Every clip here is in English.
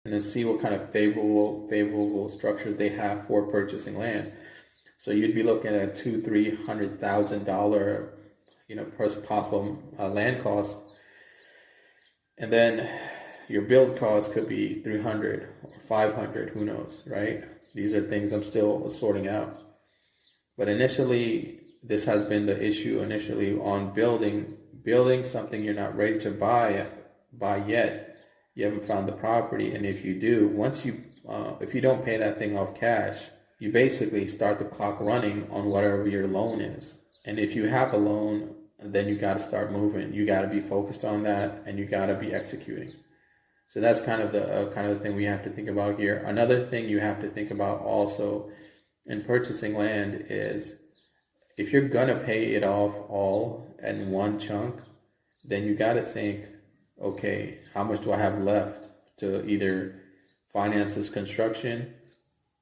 and then see what kind of favorable structures they have for purchasing land. So you'd be looking at $200,000-$300,000, possible land cost, and then your build cost could be 300 or 500, who knows, right? These are things I'm still sorting out. But initially, this has been the issue initially on building something you're not ready to buy yet. You haven't found the property, and if you do, if you don't pay that thing off cash, you basically start the clock running on whatever your loan is. And if you have a loan, then you got to start moving. You got to be focused on that, and you got to be executing. So that's kind of the thing we have to think about here. Another thing you have to think about also in purchasing land is, if you're gonna pay it off all in one chunk, then you got to think, okay, how much do I have left to either finance this construction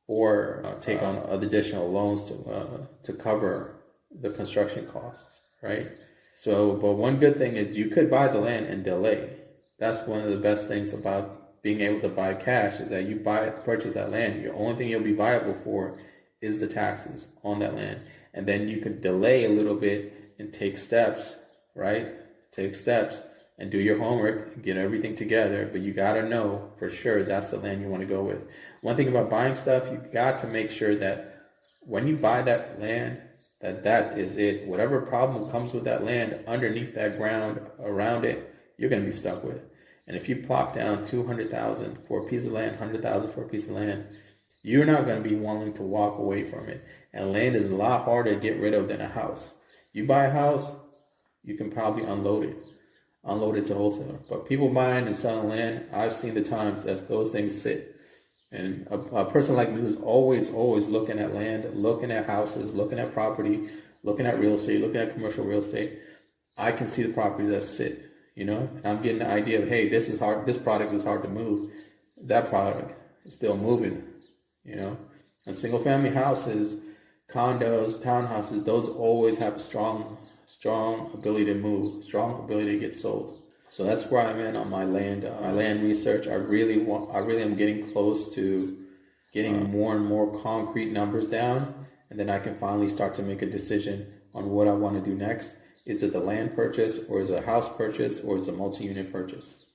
or take on additional loans to cover the construction costs, right? So, but one good thing is you could buy the land and delay. That's one of the best things about being able to buy cash, is that you purchase that land. Your only thing you'll be viable for is the taxes on that land. And then you can delay a little bit and take steps, right? Take steps and do your homework, get everything together, but you got to know for sure that's the land you want to go with. One thing about buying stuff, you got to make sure that when you buy that land, that is it. Whatever problem comes with that land underneath that ground around it, you're going to be stuck with. And if you plop down $200,000 for a piece of land, $100,000 for a piece of land, you're not going to be willing to walk away from it. And land is a lot harder to get rid of than a house. You buy a house, you can probably unload it to wholesale. But people buying and selling land, I've seen the times that those things sit. And a person like me who's always looking at land, looking at houses, looking at property, looking at real estate, looking at commercial real estate, I can see the properties that sit. And I'm getting the idea of, hey, this is hard. This product is hard to move. That product is still moving. And single family houses, condos, townhouses, those always have strong ability to move, strong ability to get sold. So that's where I'm at on my land research. I really am getting close to getting more and more concrete numbers down, and then I can finally start to make a decision on what I want to do next. Is it the land purchase, or is it a house purchase, or is it a multi-unit purchase?